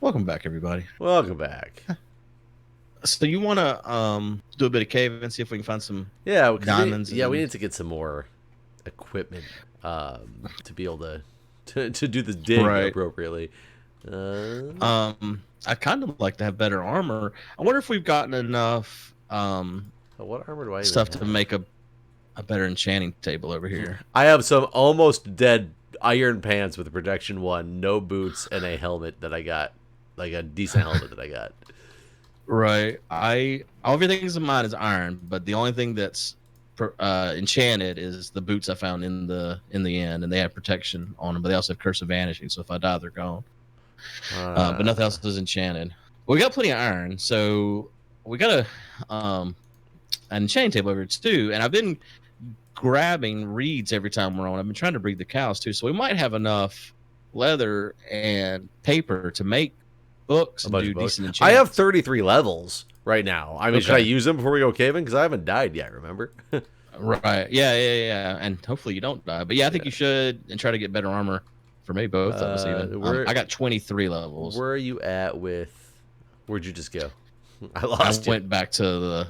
Welcome back, everybody. Welcome back. So you want to do a bit of cave and see if we can find some Yeah, diamonds? we need to get some more equipment to be able to do the dig appropriately. I kind of like to have better armor. I wonder if we've gotten enough what armor do I stuff even to have? make a better enchanting table over here. I have some almost dead iron pants with protection 1, no boots, and a helmet that I got, like a decent helmet that I got. Right. Everything's in mine is iron, but the only thing that's enchanted is the boots I found in the inn, and they have protection on them, but they also have Curse of Vanishing, so if I die, they're gone. But nothing else is enchanted. We got plenty of iron, so we got an enchanting table over here too, and I've been grabbing reeds every time we're on. I've been trying to breed the cows too, so we might have enough leather and paper to make books and do decent enchantments. I have 33 levels right now. I mean, should I use them before we go caving? Because I haven't died yet, remember? Right. Yeah. And hopefully you don't die. But yeah, I think you should, and try to get better armor for maybe both of us even. I got 23 levels. Where are you at with... Where'd you just go? I lost you. I went back to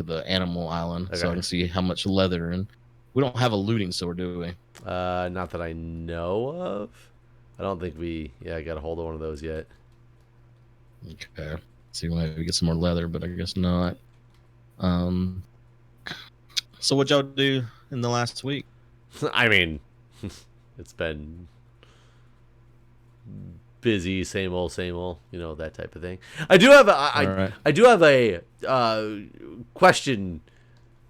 the animal island so I can see how much leather, and we don't have a looting store, do we? Not that I know of. I don't think we got a hold of one of those yet. Okay. See, maybe get some more leather, but I guess not. So what y'all do in the last week? I mean, it's been busy, same old, that type of thing. I do have a question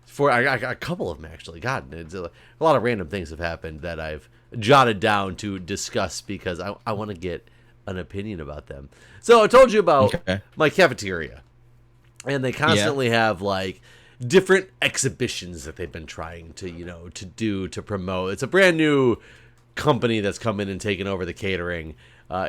for a couple of them actually. God, it's a lot of random things have happened that I've jotted down to discuss because I want to get an opinion about them. So I told you about my cafeteria, and they constantly have like different exhibitions that they've been trying to promote. It's a brand new company that's come in and taken over the catering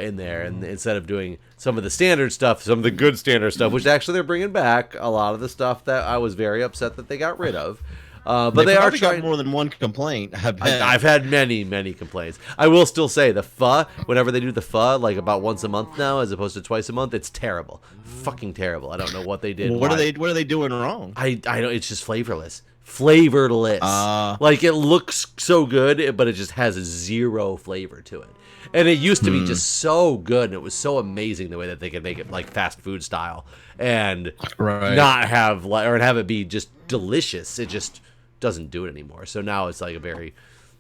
in there, and instead of doing some of the standard stuff, some of the good standard stuff, which actually they're bringing back a lot of the stuff that I was very upset that they got rid of. But they are trying more than one complaint. I've had many complaints. I will still say the pho, whenever they do the pho, like about once a month now, as opposed to twice a month, it's terrible, fucking terrible. I don't know what they did. What are they doing wrong? I don't. It's just flavorless. Like it looks so good, but it just has zero flavor to it. And it used to be just so good, and it was so amazing the way that they could make it like fast food style and not have or have it be just delicious. It just doesn't do it anymore. So now it's like a very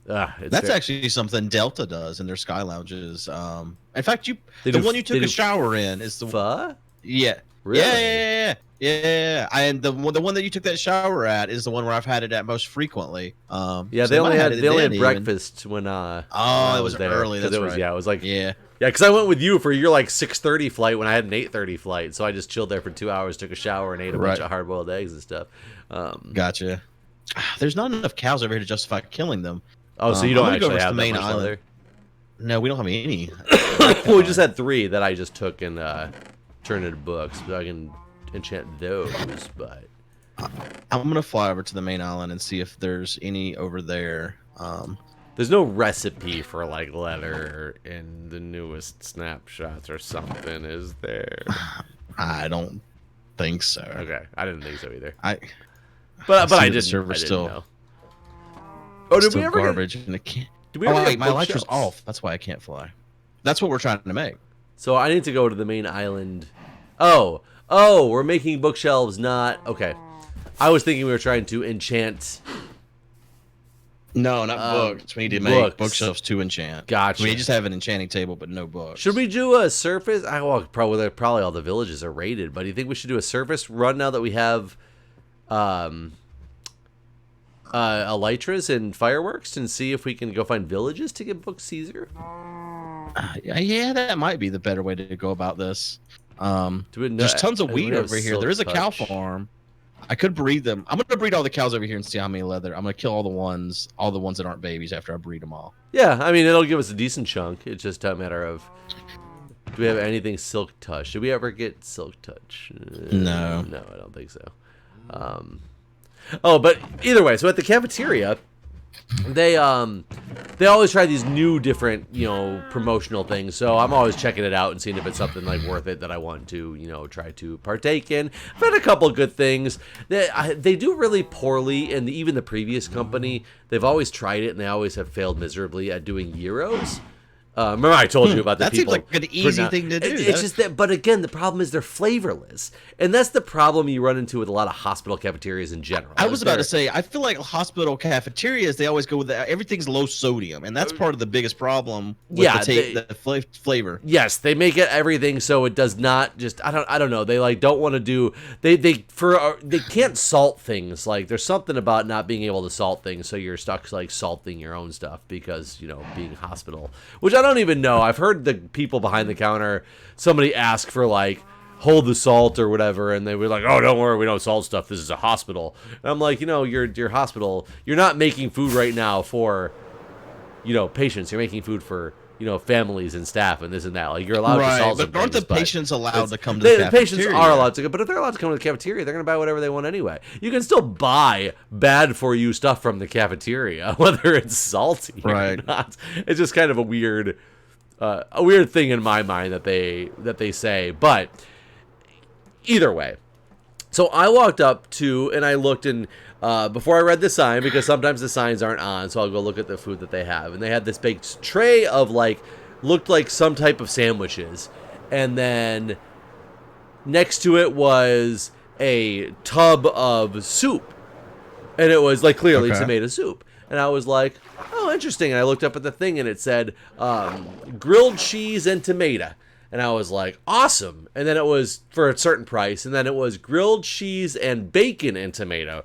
that's actually something Delta does in their sky lounges. In fact, the one you took a shower in is the pho? Yeah. Really? Yeah. And the one that you took that shower at is the one where I've had it at most frequently. Yeah, so they only had breakfast when it was there. Early. That's right. Yeah, it was like yeah, because I went with you for your like 6:30 flight when I had an 8:30 flight, so I just chilled there for 2 hours, took a shower, and ate a bunch of hard-boiled eggs and stuff. Gotcha. There's not enough cows over here to justify killing them. Oh, so you don't actually have the main island there? No, we don't have any. Well, we just had 3 that I just took and turned into books, so I can enchant those. But I'm gonna fly over to the main island and see if there's any over there. There's no recipe for like leather in the newest snapshots or something, is there? I don't think so. Okay, I didn't think so either. But I didn't. Server still. Know. Oh, did we ever garbage? And it can't. Did we ever get my electric's off. That's why I can't fly. That's what we're trying to make. So I need to go to the main island. Oh, we're making bookshelves. Not okay. I was thinking we were trying to enchant. No, not books. We need to make bookshelves to enchant. Gotcha. We just have an enchanting table, but no books. Should we do a surface? Probably all the villages are raided. But do you think we should do a surface run now that we have elytras and fireworks, and see if we can go find villages to get book Caesar? Yeah, that might be the better way to go about this. There's tons of wheat over here. There is a cow farm. I could breed them. I'm gonna breed all the cows over here and see how many leather. I'm gonna kill all the ones that aren't babies after I breed them all. Yeah, I mean it'll give us a decent chunk. It's just a matter of, do we have anything silk touch? Did we ever get silk touch? No, I don't think so. But either way, so at the cafeteria, they always try these new different, promotional things. So I'm always checking it out and seeing if it's something like worth it that I want to, try to partake in. I've had a couple good things. They do really poorly, and even the previous company, they've always tried it and they always have failed miserably at doing gyros. Remember I told you about the people. That seems like an easy thing to do. It's just that, but again, the problem is they're flavorless, and that's the problem you run into with a lot of hospital cafeterias in general. I was about to say, I feel like hospital cafeterias, they always go with that. Everything's low sodium, and that's part of the biggest problem with the flavor. Yes, they make it everything so it does not just. I don't know. They don't want to do. They can't salt things. Like there's something about not being able to salt things, so you're stuck like salting your own stuff because being hospital, which I don't even know. I've heard the people behind the counter, somebody ask for like, hold the salt or whatever, and they were like, oh, don't worry, we don't salt stuff, this is a hospital. And I'm like, your hospital, you're not making food right now for, patients. You're making food for, families and staff and this and that. Like, you're allowed to salt some but aren't things, the patients allowed to come to the cafeteria? The patients are allowed to go, but if they're allowed to come to the cafeteria, they're going to buy whatever they want anyway. You can still buy bad for you stuff from the cafeteria, whether it's salty or not. It's just kind of a weird thing in my mind that they say, but either way. So I walked up to, and I looked in, before I read the sign, because sometimes the signs aren't on, so I'll go look at the food that they have. And they had this big tray of, looked like some type of sandwiches. And then next to it was a tub of soup. And it was, clearly tomato soup. And I was like, oh, interesting. And I looked up at the thing, and it said grilled cheese and tomato. And I was like, awesome. And then it was for a certain price. And then it was grilled cheese and bacon and tomato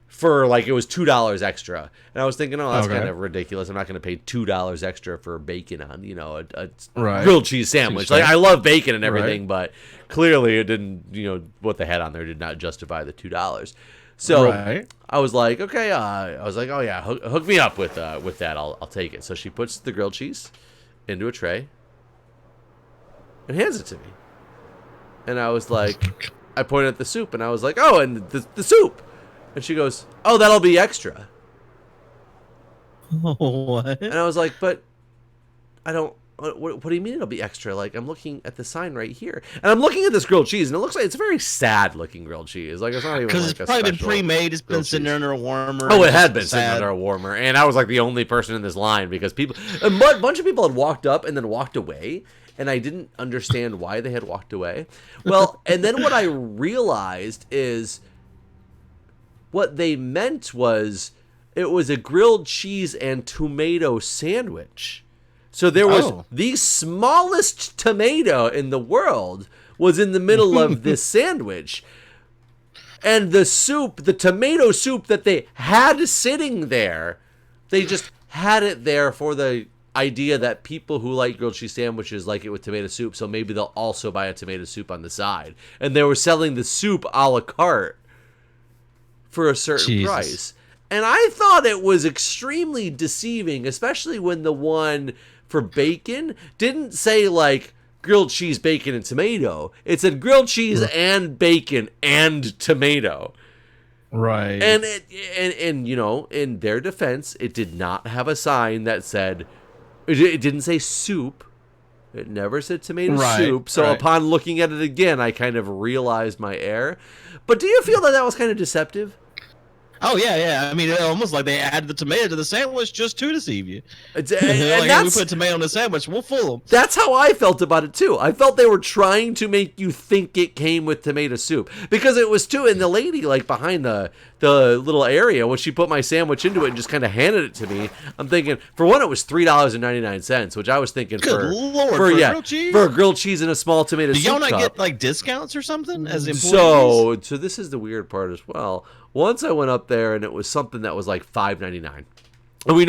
for it was $2 extra. And I was thinking, oh, that's kind of ridiculous. I'm not going to pay $2 extra for bacon on, a grilled cheese sandwich. I love bacon and everything, but clearly it didn't, what they had on there did not justify the $2. So I was like, okay, oh yeah, hook me up with that. I'll take it. So she puts the grilled cheese into a tray and hands it to me. And I was like, I pointed at the soup and I was like, oh, and the soup. And she goes, oh, that'll be extra. What? And I was like, but I don't, what do you mean it'll be extra? I'm looking at the sign right here. And I'm looking at this grilled cheese, and it looks like it's a very sad looking grilled cheese. It's not even because it's probably been pre-made. It's been sitting under a warmer. Oh, it had been sitting under a warmer. And I was the only person in this line because a bunch of people had walked up and then walked away. And I didn't understand why they had walked away. Well, and then what I realized is what they meant was it was a grilled cheese and tomato sandwich. So there was the smallest tomato in the world was in the middle of this sandwich. And the soup, the tomato soup that they had sitting there, they just had it there for the idea that people who like grilled cheese sandwiches like it with tomato soup, so maybe they'll also buy a tomato soup on the side. And they were selling the soup a la carte for a certain price. And I thought it was extremely deceiving, especially when the one for bacon didn't say grilled cheese, bacon, and tomato. It said grilled cheese and bacon and tomato. Right. And in their defense, it did not have a sign that said, it didn't say soup. It never said tomato soup. So upon looking at it again, I kind of realized my error. But do you feel that was kind of deceptive? Oh, yeah. I mean, it's almost like they added the tomato to the sandwich just to deceive you. And we put tomato on the sandwich, we'll fool them. That's how I felt about it, too. I felt they were trying to make you think it came with tomato soup. Because it was, too, and the lady, behind the little area, when she put my sandwich into it and just kind of handed it to me, I'm thinking, for one, it was $3.99, which I was thinking for grilled cheese? For a grilled cheese and a small tomato soup Do y'all not get, discounts or something as employees? So this is the weird part as well. Once I went up there and it was something that was $5.99. And we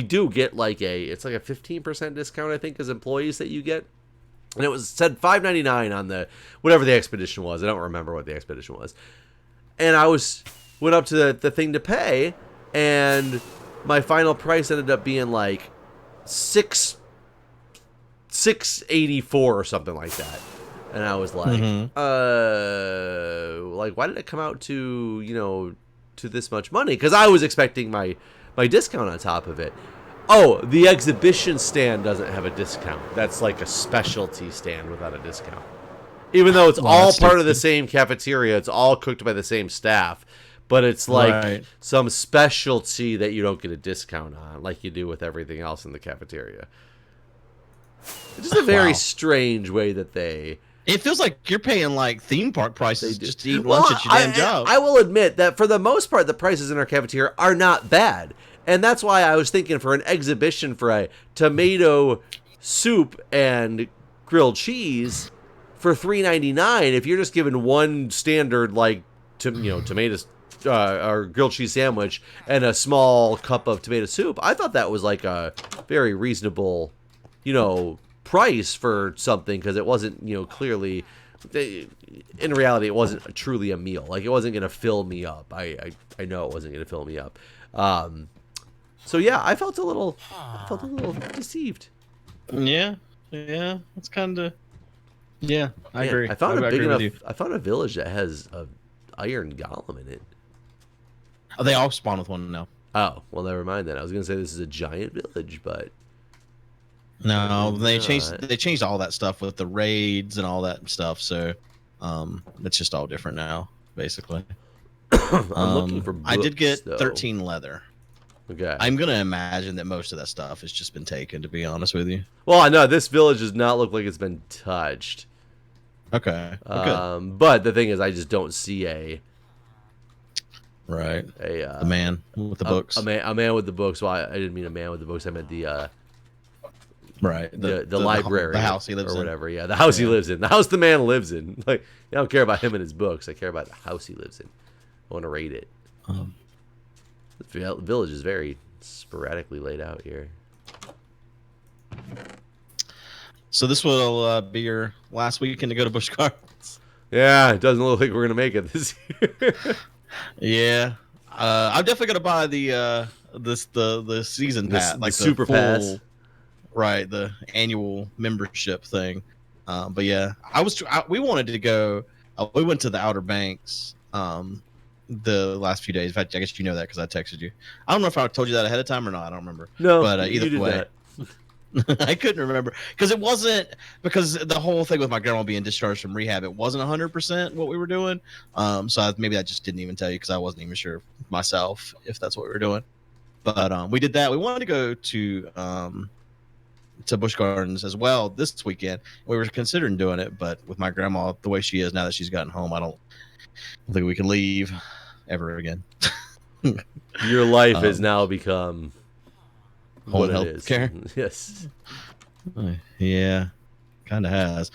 do get it's a 15% discount, I think, as employees that you get. And it said $5.99 on the whatever the expedition was. I don't remember what the expedition was. And I went up to the thing to pay, and my final price ended up being $6.84 or something like that. And I was like, why did it come out to, to this much money? Because I was expecting my my discount on top of it. Oh, the exhibition stand doesn't have a discount. That's like a specialty stand without a discount. Even though it's all part of the same cafeteria, it's all cooked by the same staff, but it's like some specialty that you don't get a discount on, like you do with everything else in the cafeteria. It's just a very strange way that they... It feels like you're paying like theme park prices just to eat lunch at your damn job. I will admit that for the most part, the prices in our cafeteria are not bad. And that's why I was thinking for an exhibition for a tomato soup and grilled cheese for $3.99, if you're just given one standard like tomato or grilled cheese sandwich and a small cup of tomato soup, I thought that was like a very reasonable, price for something, because it wasn't, clearly, in reality, it wasn't truly a meal. Like, it wasn't going to fill me up. I know it wasn't going to fill me up. So yeah, I felt a little deceived. Yeah, it's kind of. Yeah, I agree. I found I found a village that has a iron golem in it. Oh, they all spawn with one now. Oh, well, never mind then. I was gonna say this is a giant village, but no, they changed all that stuff with the raids and all that stuff. So, it's just all different now, basically. I'm looking for books, I did get though. 13 leather. Okay. I'm gonna imagine that most of that stuff has just been taken, to be honest with you. Well, I know this village does not look like it's been touched. Okay. But the thing is, I just don't see the man with the books. A man with the books. Well, I didn't mean a man with the books. I meant the library, the house he lives in, or whatever. Yeah, the house he lives in, the house the man lives in. Like, I don't care about him and his books. I care about the house he lives in. I want to raid it. The village is very sporadically laid out here. So this will be your last weekend to go to Busch Gardens. Yeah, it doesn't look like we're gonna make it this year. Yeah, I'm definitely gonna buy the season pass, like the super pass, right? The annual membership thing. But yeah, we wanted to go. We went to the Outer Banks. The last few days. In fact, I guess you know that because I texted you. I don't know if I told you that ahead of time or not. I don't remember. No, but either way, I couldn't remember because it wasn't, because the whole thing with my grandma being discharged from rehab, it wasn't 100% what we were doing. So maybe I just didn't even tell you because I wasn't even sure myself if that's what we were doing. But we did that. We wanted to go to Busch Gardens as well this weekend. We were considering doing it, but with my grandma the way she is now that she's gotten home, I don't think we can leave ever again. Your life has now become home health care. Yes. Yeah, kind of has.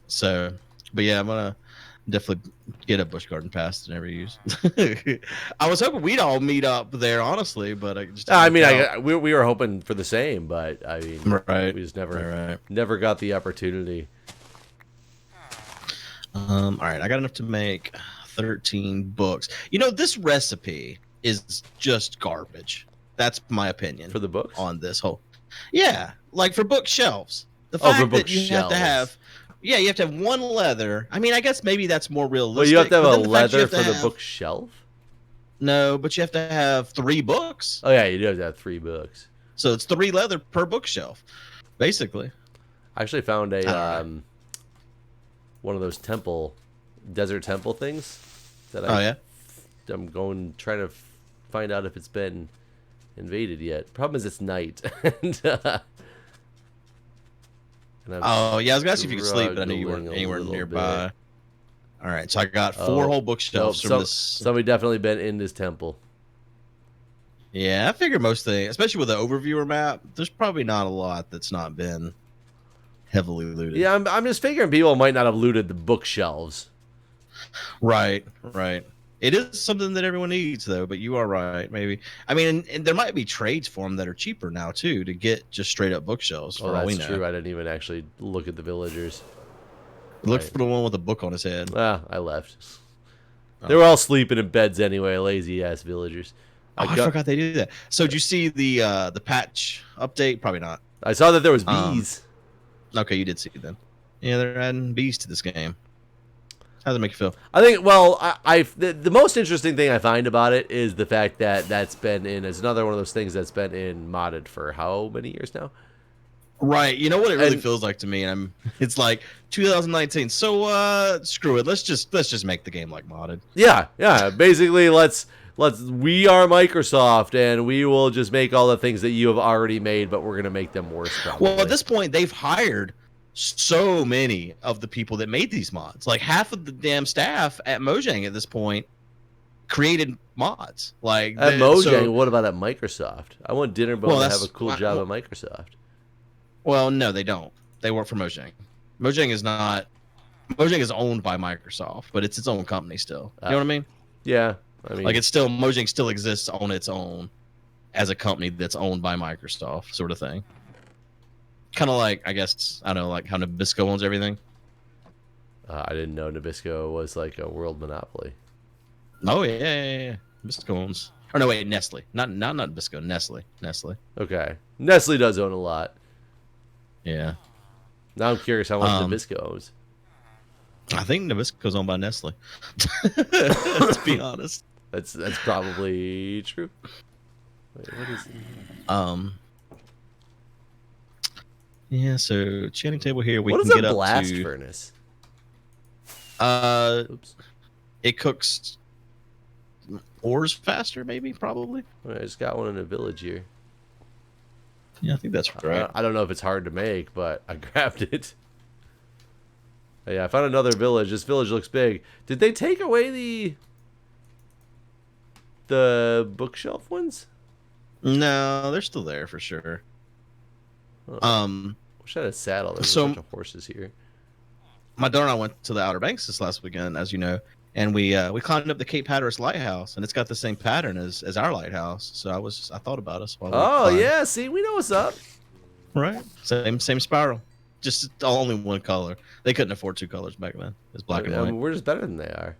So, but yeah, I'm gonna definitely get a Busch Garden pass to never use. I was hoping we'd all meet up there, honestly, but we were hoping for the same, but I mean, we just never got the opportunity. All right, I got enough to make 13 books. This recipe is just garbage. That's my opinion for the books on this whole. Yeah, like for bookshelves. The fact that you have to have, you have to have one leather. I mean, I guess maybe that's more realistic. Well, you have to have a leather for the bookshelf. No, but you have to have 3 books. Oh yeah, you do have to have 3 books. So it's 3 leather per bookshelf, basically. I actually found a one of those desert temple things that I'm going trying to find out if it's been invaded yet. Problem is it's night. and I was gonna ask you if you could sleep, but I knew you weren't anywhere nearby. All right, so I got 4 whole bookshelves from this. Somebody definitely been in this temple. Yeah, I figured most things, especially with the overviewer map, there's probably not a lot that's not been heavily looted. Yeah, I'm just figuring people might not have looted the bookshelves. Right. It is something that everyone needs, though, but you are right, maybe. I mean, and there might be trades for them that are cheaper now, too, to get just straight-up bookshelves. Oh, that's true. I didn't even actually look at the villagers. Look for the one with the book on his head. I left. They were all sleeping in beds anyway, lazy-ass villagers. I forgot they do that. So did you see the patch update? Probably not. I saw that there was bees. Okay, you did see it then. Yeah, they're adding bees to this game. How does it make you feel? I think, well, the most interesting thing I find about it is the fact that that's been in, as another one of those things that's been in modded for how many years now? Right. You know what it really feels like to me, and it's like 2019. So screw it. Let's just make the game like modded. Yeah, yeah. Basically, we are Microsoft, and we will just make all the things that you have already made, but we're gonna make them worse. Probably. Well, at this point, they've hired so many of the people that made these mods. Like half of the damn staff at Mojang at this point created mods. Like at Mojang, what about at Microsoft? I want Dinnerbone to have a cool job at Microsoft. Well, no, they don't. They work for Mojang. Mojang is owned by Microsoft, but it's its own company still. You know what I mean? Yeah. I mean, like Mojang still exists on its own as a company that's owned by Microsoft, sort of thing. Kind of like, I guess, I don't know, like how Nabisco owns everything. I didn't know Nabisco was like a world monopoly. Oh yeah. Nabisco owns. Or no, wait, Nestle. Not Nabisco. Nestle. Okay, Nestle does own a lot. Yeah. Now I'm curious how much Nabisco owns. I think Nabisco's owned by Nestle. Let's be honest. That's probably true. Wait, what is it? Yeah, so chanting table here. We what can is get a up blast to furnace? Oops. It cooks ores faster, maybe, probably. I just got one in a village here. Yeah, I think that's right. I don't know if it's hard to make, but I grabbed it. Yeah, I found another village. This village looks big. Did they take away the bookshelf ones? No, they're still there for sure. Wish I had a saddle. There's a bunch of horses here. My daughter and I went to the Outer Banks this last weekend, as you know, and we climbed up the Cape Hatteras lighthouse, and it's got the same pattern as our lighthouse. So I thought about us while we yeah, see, we know what's up. Right, same spiral, just only one color. They couldn't afford two colors back then. It's black and white. We're just better than they are.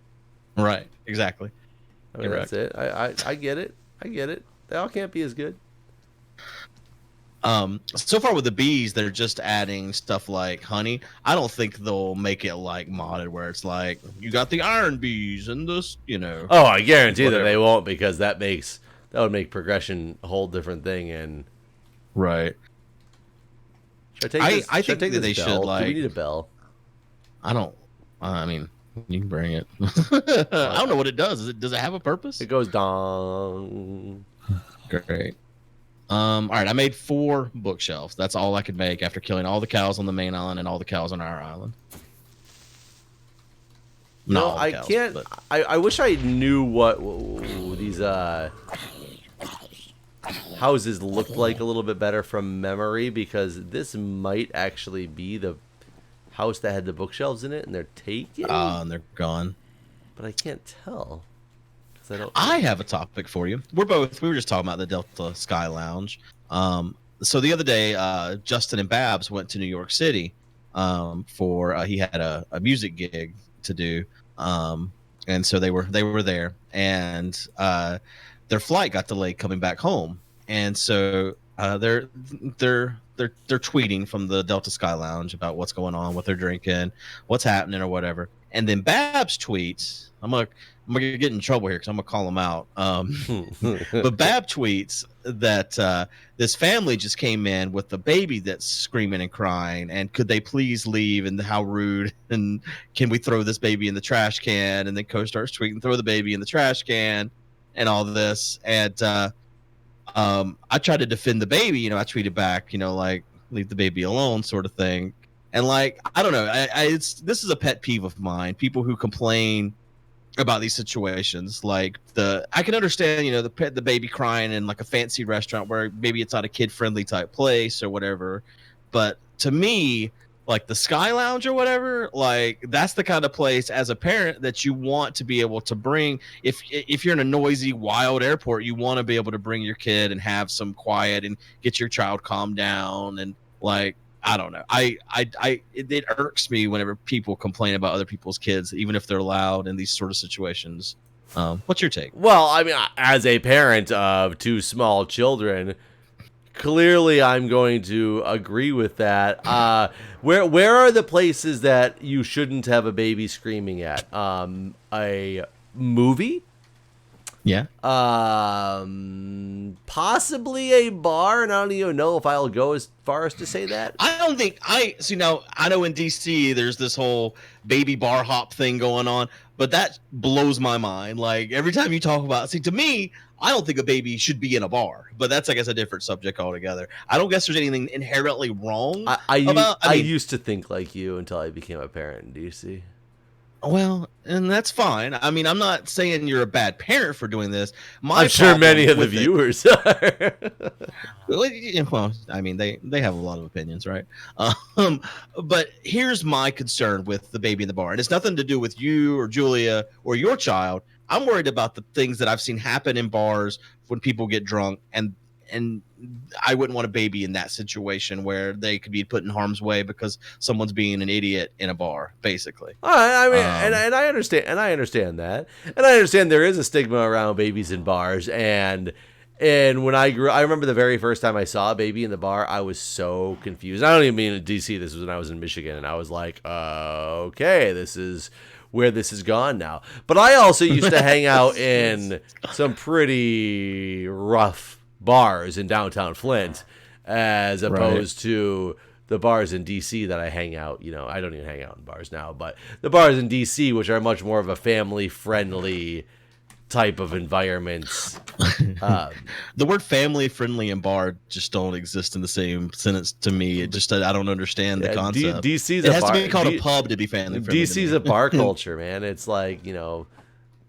Right, exactly. I mean, that's it. I get it. I get it. They all can't be as good. So far with the bees, they're just adding stuff like honey. I don't think they'll make it like modded where it's like you got the iron bees and this, you know. Oh, I guarantee that they won't, because that would make progression a whole different thing. And right. Should I take this? I think that they should like. Do we need a bell? I don't. I mean, you can bring it. I don't know what it does. Does it have a purpose? It goes dong. Great. All right, I made 4 bookshelves. That's all I could make after killing all the cows on the main island and all the cows on our island. No, I can't. But... I wish I knew what these houses looked like a little bit better from memory, because this might actually be the house that had the bookshelves in it, and they're taken. And they're gone. But I can't tell. I have a topic for you. We were just talking about the Delta Sky Lounge. So the other day, Justin and Babs went to New York City for he had a music gig to do, and so they were there, and their flight got delayed coming back home, and so they're tweeting from the Delta Sky Lounge about what's going on, what they're drinking, what's happening, or whatever. And then Babs tweets, I'm gonna get in trouble here because I'm gonna call them out. But Bab tweets that this family just came in with the baby that's screaming and crying, and could they please leave? And how rude! And can we throw this baby in the trash can? And then Co starts tweeting, throw the baby in the trash can, and all this. And I tried to defend the baby. You know, I tweeted back, you know, like leave the baby alone, sort of thing. And like, I don't know, this is a pet peeve of mine. People who complain about these situations, like I can understand, you know, the baby crying in like a fancy restaurant where maybe it's not a kid friendly type place or whatever. But to me, like the Sky Lounge or whatever, like that's the kind of place as a parent that you want to be able to bring. If you're in a noisy, wild airport, you want to be able to bring your kid and have some quiet and get your child calmed down. And like, I don't know. It irks me whenever people complain about other people's kids, even if they're loud in these sort of situations. What's your take? Well, I mean, as a parent of 2 small children, clearly I'm going to agree with that. Where are the places that you shouldn't have a baby screaming at? A movie? Yeah. Possibly a bar, and I don't even know if I'll go as far as to say that. I don't think I see now. I know in DC there's this whole baby bar hop thing going on, but that blows my mind. Like every time you talk about, see, to me, I don't think a baby should be in a bar, but that's I guess a different subject altogether. I don't guess there's anything inherently wrong I used to think like you until I became a parent in DC. Well, and that's fine. I mean, I'm not saying you're a bad parent for doing this. I'm sure many of the viewers are. Well, I mean, they have a lot of opinions, right? But here's my concern with the baby in the bar, and it's nothing to do with you or Julia or your child. I'm worried about the things that I've seen happen in bars when people get drunk, and I wouldn't want a baby in that situation where they could be put in harm's way because someone's being an idiot in a bar, basically. All right, I mean, and I understand that, and I understand there is a stigma around babies in bars, and when I remember the very first time I saw a baby in the bar, I was so confused. I don't even mean in DC. This was when I was in Michigan, and I was like, okay, this is where this has gone now. But I also used to hang out in some pretty rough bars in downtown Flint, as opposed to the bars in DC that I hang out. You know, I don't even hang out in bars now, but the bars in DC, which are much more of a family-friendly type of environments. The word family-friendly and bar just don't exist in the same sentence to me. It just I don't understand the concept. DC's it has to be called a pub to be family-friendly. DC's a bar culture, man. It's like, you know,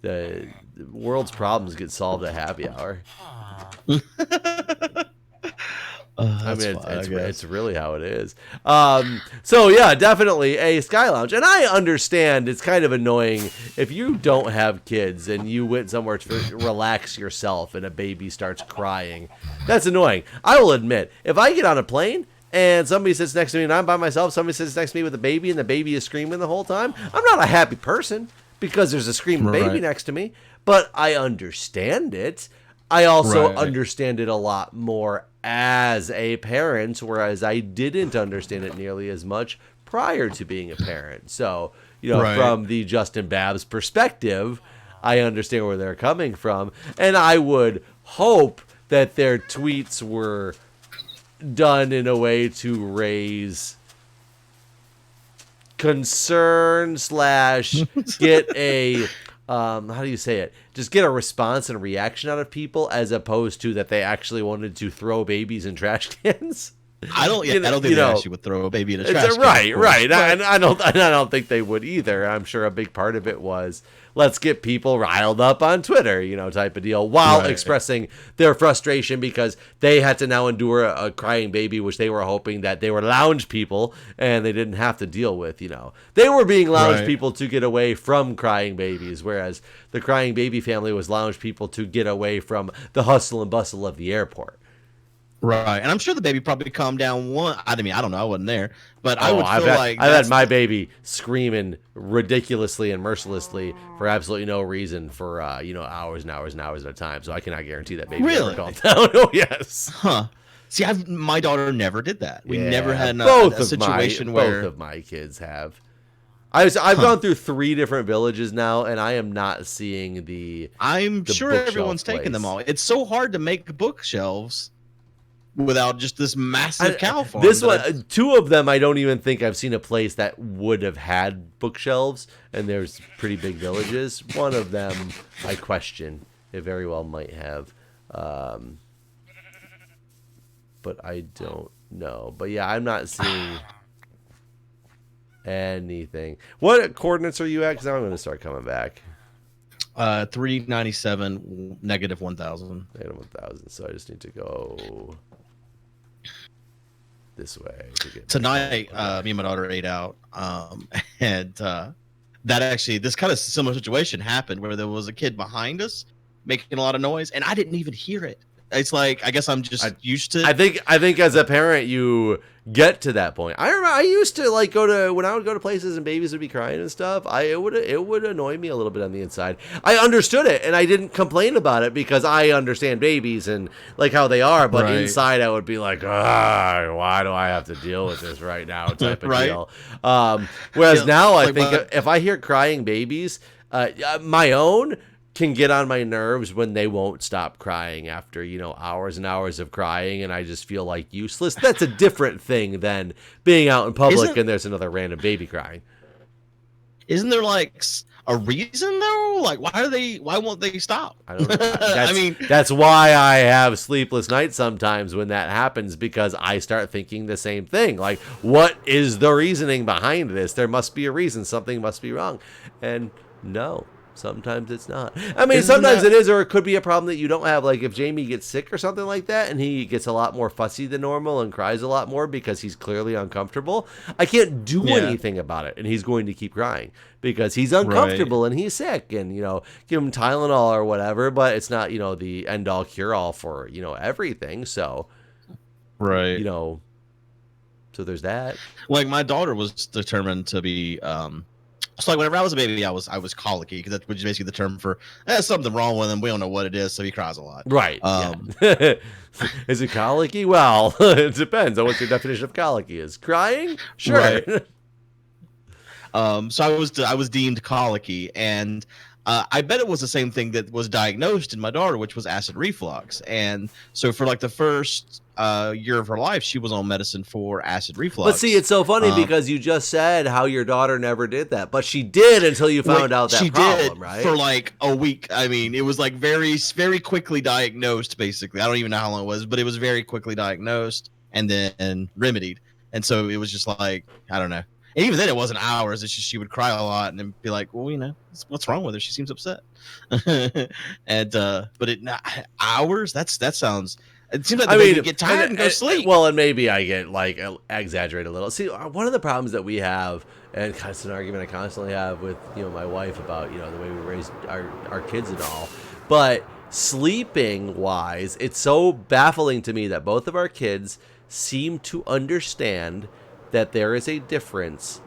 the world's problems get solved at happy hour. I mean, it's really how it is. So yeah, definitely a Sky Lounge, and I understand it's kind of annoying if you don't have kids and you went somewhere to relax yourself and a baby starts crying. That's annoying. I will admit, if I get on a plane and somebody sits next to me and I'm by myself, somebody sits next to me with a baby and the baby is screaming the whole time, I'm not a happy person because there's a screaming baby next to me. But I understand it. I also understand it a lot more as a parent, whereas I didn't understand it nearly as much prior to being a parent. So, you know, from the Justin Babs perspective, I understand where they're coming from. And I would hope that their tweets were done in a way to raise concern / get a... how do you say it? Just get a response and reaction out of people, as opposed to that they actually wanted to throw babies in trash cans. I don't think they actually would throw a baby in a trash can. Right. I don't think they would either. I'm sure a big part of it was, let's get people riled up on Twitter, you know, type of deal, while expressing their frustration because they had to now endure a crying baby, which they were hoping that they were lounge people and they didn't have to deal with, you know. They were being lounge people to get away from crying babies, whereas the crying baby family was lounge people to get away from the hustle and bustle of the airport. Right, and I'm sure the baby probably calmed down one. I mean, I don't know, I wasn't there, but I would feel I've had my baby screaming ridiculously and mercilessly for absolutely no reason for you know, hours and hours and hours at a time. So I cannot guarantee that baby ever calmed down. Oh yes, huh? See, my daughter never did that. We never had a situation where both of my kids have. I've gone through 3 different villages now, and I am not seeing the. I'm sure everyone's taking them all. It's so hard to make bookshelves without just this massive cow farm. This one, 2 of them, I don't even think I've seen a place that would have had bookshelves, and there's pretty big villages. One of them, I question, it very well might have, but I don't know. But yeah, I'm not seeing anything. What coordinates are you at? Because I'm going to start coming back. 397 -1000. -1000. So I just need to go this way to get tonight. Me and my daughter ate out, and that actually, this kind of similar situation happened where there was a kid behind us making a lot of noise, and I didn't even hear it. It's like I guess I'm just used to. I think as a parent you get to that point. I remember I used to like when I would go to places and babies would be crying and stuff. It would annoy me a little bit on the inside. I understood it and I didn't complain about it because I understand babies and like how they are. But inside I would be like, why do I have to deal with this right now? Type of deal. Whereas now I think if I hear crying babies, my own can get on my nerves when they won't stop crying after, hours and hours of crying, and I just feel like useless. That's a different thing than being out in public and there's another random baby crying. Isn't there like a reason though? Like why won't they stop? I don't know. That's why I have sleepless nights sometimes when that happens, because I start thinking the same thing. Like, what is the reasoning behind this? There must be a reason. Something must be wrong. And no. Sometimes it's not. I mean, sometimes it is, or it could be a problem that you don't have. Like if Jamie gets sick or something like that, and he gets a lot more fussy than normal and cries a lot more because he's clearly uncomfortable, I can't do anything about it, and he's going to keep crying because he's uncomfortable and he's sick, and give him Tylenol or whatever. But it's not the end all cure all for everything. So so there's that. Like my daughter was determined to be. So like whenever I was a baby, I was colicky, because that's basically the term for something wrong with him. We don't know what it is, so he cries a lot. Right. Is it colicky? Well, it depends on what your definition of colicky is. Crying? Sure. Right. So I was deemed colicky, and I bet it was the same thing that was diagnosed in my daughter, which was acid reflux. And so for like the first year of her life, she was on medicine for acid reflux. But see, it's so funny because you just said how your daughter never did that, but she did until you found out that problem, right? For like a week. I mean, it was like very, very quickly diagnosed, basically. I don't even know how long it was, but it was very quickly diagnosed and then remedied. And so it was just like, I don't know. And even then, it wasn't hours. It's just she would cry a lot and then be like, well, what's wrong with her? She seems upset. And but hours? That sounds. It seems like you get tired and go sleep. Well, and maybe I get like exaggerate a little. See, one of the problems that we have, and it's an argument I constantly have with my wife about the way we raise our kids and all, but sleeping wise, it's so baffling to me that both of our kids seem to understand that there is a difference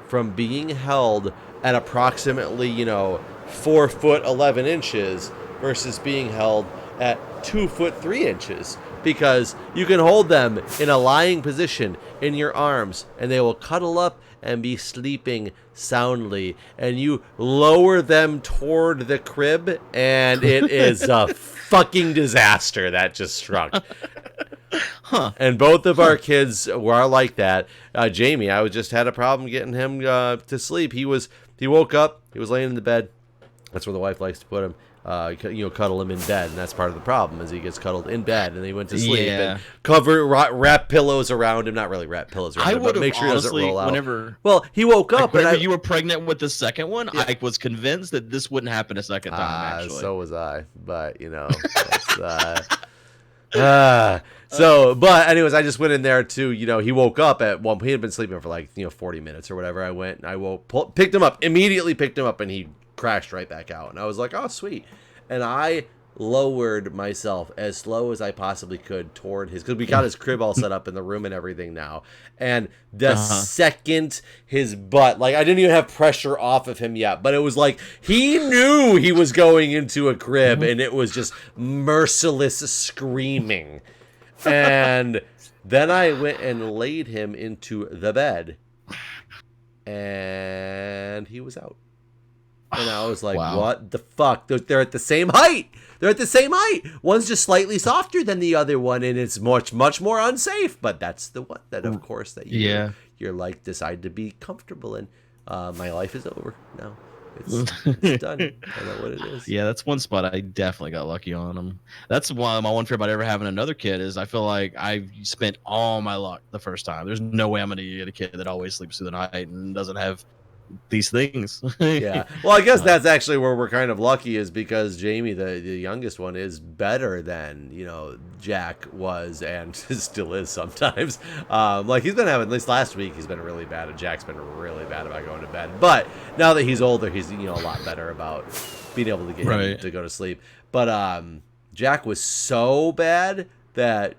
from being held at approximately 4 foot 11 inches versus being held at 2 foot 3 inches, because you can hold them in a lying position in your arms and they will cuddle up and be sleeping soundly, and you lower them toward the crib and it is a fucking disaster that just struck. And both of our kids were like that. Jamie, I just had a problem getting him to sleep. He woke up, he was laying in the bed. That's where the wife likes to put him. Cuddle him in bed, and that's part of the problem, is he gets cuddled in bed, and then he went to sleep and wrap pillows around him. Not really wrap pillows around him, but make sure he doesn't roll out. Well, he woke up, whenever you were pregnant with the second one, I was convinced that this wouldn't happen a second time. Actually, so was I, but but anyways, I just went in there to, he woke up at one point. He had been sleeping for like 40 minutes or whatever. I went and picked him up, and he crashed right back out, and I was like, oh sweet. And I lowered myself as slow as I possibly could toward because we got his crib all set up in the room and everything now, and the second his butt, like, I didn't even have pressure off of him yet, but it was like he knew he was going into a crib, and it was just merciless screaming. And then I went and laid him into the bed, and he was out. And I was like, wow. What the fuck? They're at the same height. One's just slightly softer than the other one, and it's much, much more unsafe. But that's the one that, of course, that you're like, decide to be comfortable in. My life is over now. It's done. I know what it is. Yeah, that's one spot I definitely got lucky on them. That's why my one fear about ever having another kid is I feel like I've spent all my luck the first time. There's no way I'm going to get a kid that always sleeps through the night and doesn't have these things. Yeah. Well, I guess that's actually where we're kind of lucky, is because Jamie, the youngest one, is better than Jack was and still is sometimes. Like, he's been having, at least last week, he's been really bad, and Jack's been really bad about going to bed. But now that he's older, he's a lot better about being able to get him to go to sleep. But Jack was so bad that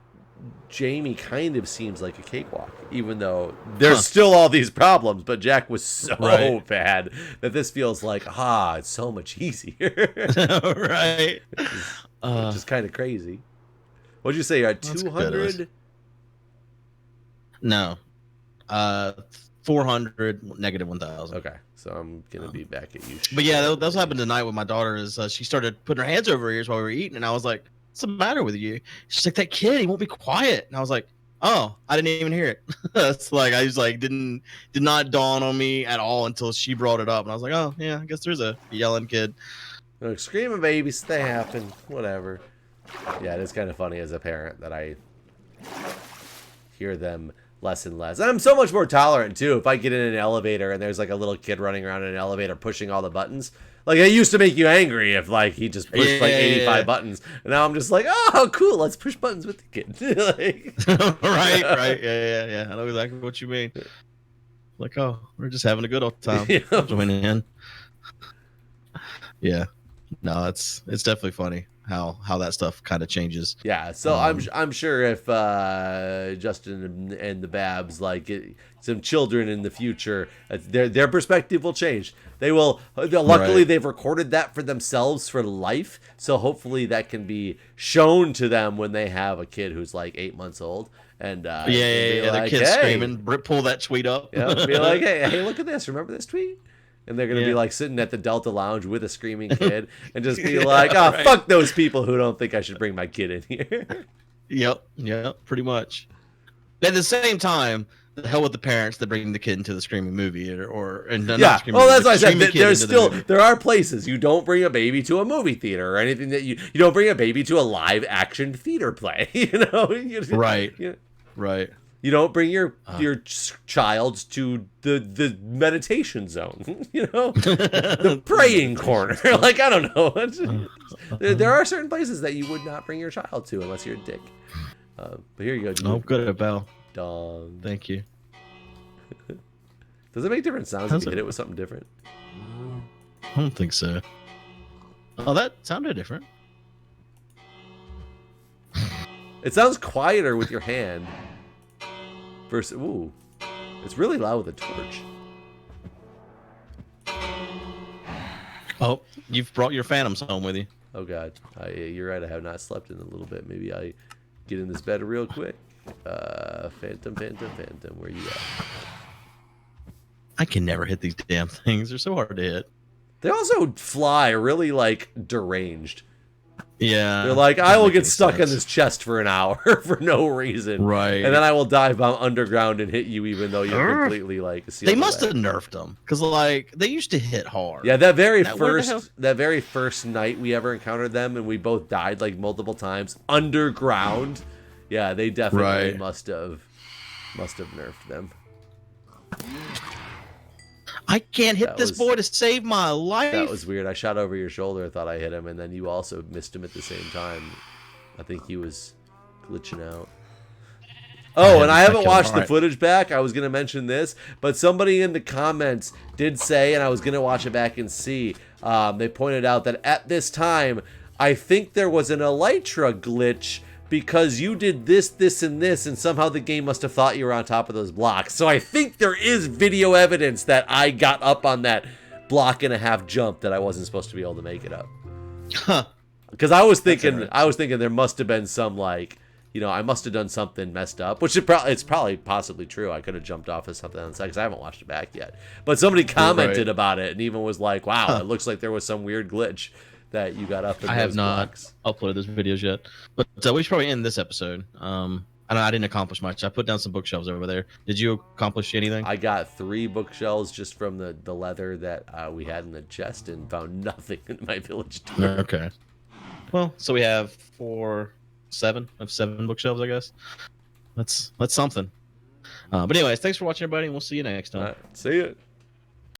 Jamie kind of seems like a cakewalk, even though there's still all these problems. But Jack was so bad that this feels like, it's so much easier. Right. Which is kind of crazy. What'd you say? You're at 200? No. 400, negative 1,000. Okay. So I'm going to be back at you. But yeah, that was happened tonight with my daughter. Is she started putting her hands over her ears while we were eating, and I was like, "What's the matter with you?" She's like, "That kid, he won't be quiet." And I was like, "Oh, I didn't even hear it." It's like I was like did not dawn on me at all until she brought it up, and I was like, "Oh yeah, I guess there's a yelling kid." Like, screaming babies, they happen. Whatever. Yeah, it is kind of funny as a parent that I hear them less and less. And I'm so much more tolerant too. If I get in an elevator and there's like a little kid running around in an elevator pushing all the buttons, like it used to make you angry if like he just pushed 85 buttons. And now I'm just like, oh, cool, let's push buttons with the kid. right. Yeah. I know exactly what you mean. Like, oh, we're just having a good old time. Joining in. Yeah. No, it's definitely funny how that stuff kind of changes. Yeah, so I'm sure if Justin and the Babs some children in the future, their perspective will change. They will. Luckily, they've recorded that for themselves for life, so hopefully that can be shown to them when they have a kid who's like 8 months old. And their kids screaming, pull that tweet up. Yeah, be like, hey, look at this. Remember this tweet? And they're going to be like sitting at the Delta Lounge with a screaming kid and just be like, fuck those people who don't think I should bring my kid in here. Yep, pretty much. But at the same time, the hell with the parents that bring the kid into the screaming movie that's what I said. There are places you don't bring a baby to a movie theater or anything that you don't bring a baby to a live action theater play, Right. You don't bring your child to the meditation zone, the praying corner. Like, I don't know. There are certain places that you would not bring your child to unless you're a dick. But here you go. Oh, good at Bell. Dong. Thank you. Does it make different sounds if you hit it with something different? I don't think so. Oh, that sounded different. It sounds quieter with your hand. Ooh, it's really loud with a torch. Oh, you've brought your phantoms home with you. Oh God, you're right. I have not slept in a little bit. Maybe I get in this bed real quick. Phantom, where you at? I can never hit these damn things. They're so hard to hit. They also fly really like deranged. Yeah. They're like, I will get stuck in this chest for an hour for no reason. Right. And then I will dive underground and hit you even though you're completely like sealed They must have nerfed them because like they used to hit hard. Yeah, that very first night we ever encountered them and we both died like multiple times underground. Yeah, they definitely must have nerfed them. I can't hit this boy to save my life. That was weird. I shot over your shoulder. I thought I hit him, and then you also missed him at the same time. I think he was glitching out. Oh, and I haven't watched the footage back. I was going to mention this, but somebody in the comments did say, and I was going to watch it back and see, they pointed out that at this time, I think there was an Elytra glitch because you did this, this, and this, and somehow the game must have thought you were on top of those blocks. So I think there is video evidence that I got up on that block and a half jump that I wasn't supposed to be able to make it up. Huh. Because I was thinking there must have been some like, I must have done something messed up, which it's probably possibly true. I could have jumped off of something on the side because I haven't watched it back yet. But somebody commented about it and even was like, wow, it looks like there was some weird glitch that you got up in I have not blocks. uploaded those videos yet, but we should probably end this episode. I didn't accomplish much. I put down some bookshelves over there. Did you accomplish anything? I got 3 bookshelves just from the leather that we had in the chest and found nothing in my village tour. Okay. Well, so we have 7 bookshelves, I guess. That's something. But anyways, thanks for watching, everybody, and we'll see you next time. All right, see ya.